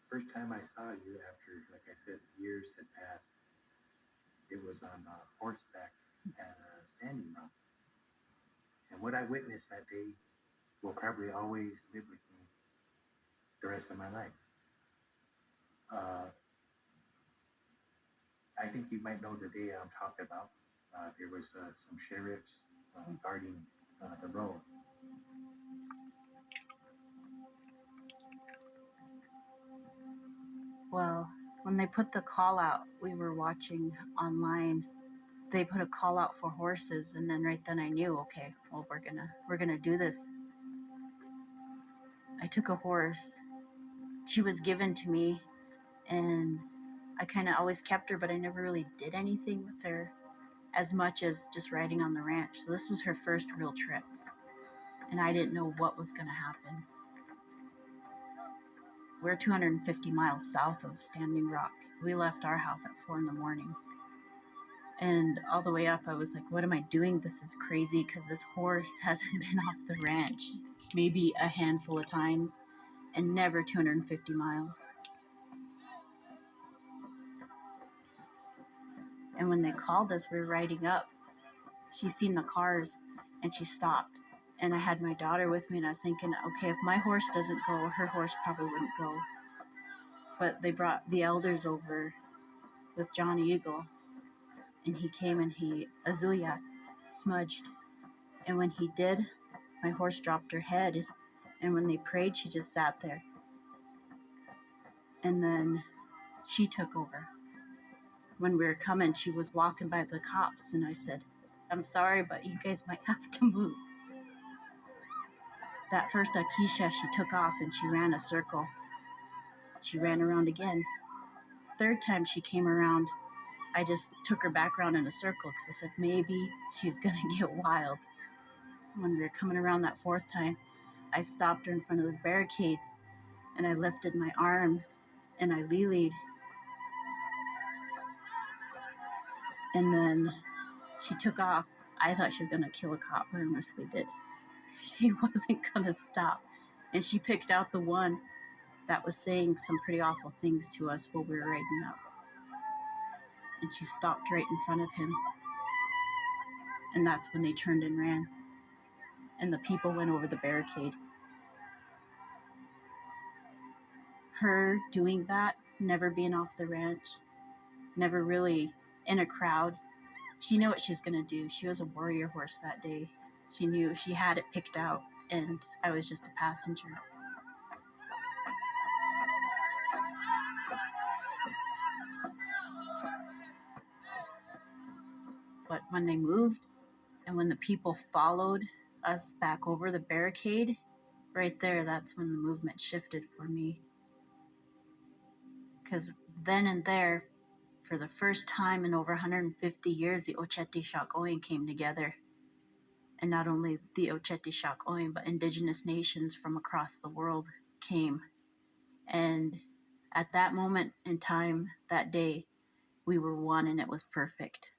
first time I saw you after, like I said, years had passed, it was on horseback at Standing Rock. And what I witnessed that day will probably always live with me the rest of my life. I think you might know the day I'm talking about. There was some sheriffs guarding the road. Well, when they put the call out, we were watching online. They put a call out for horses, and then right then I knew, okay, well, we're gonna do this. I took a horse. She was given to me, and I kind of always kept her, but I never really did anything with her as much as just riding on the ranch. So this was her first real trip, and I didn't know what was gonna happen. We're 250 miles south of Standing Rock. We left our house at 4 a.m. And all the way up, I was like, what am I doing? This is crazy, because this horse hasn't been off the ranch maybe a handful of times, and never 250 miles. And when they called us, we were riding up. She seen the cars, and she stopped. And I had my daughter with me, and I was thinking, okay, if my horse doesn't go, her horse probably wouldn't go. But they brought the elders over with John Eagle, and he came and he Azuya smudged. And when he did, my horse dropped her head, and when they prayed, she just sat there. And then she took over. When we were coming, she was walking by the cops, and I said, I'm sorry, but you guys might have to move. That first Akisha, she took off and she ran a circle. She ran around again. Third time she came around, I just took her back around in a circle because I said, maybe she's going to get wild. When we were coming around that fourth time, I stopped her in front of the barricades, and I lifted my arm and I leelied. And then she took off. I thought she was going to kill a cop. I honestly did. She wasn't going to stop. And she picked out the one that was saying some pretty awful things to us while we were riding up. And she stopped right in front of him. And that's when they turned and ran. And the people went over the barricade. Her doing that, never being off the ranch, never really in a crowd, she knew what she was going to do. She was a warrior horse that day. She knew she had it picked out, and I was just a passenger. But when they moved, and when the people followed us back over the barricade, right there, that's when the movement shifted for me. Because then and there, for the first time in over 150 years, the Oceti Sakowin came together. And not only the Oceti Sakowin, but indigenous nations from across the world came. And at that moment in time, that day, we were one, and it was perfect.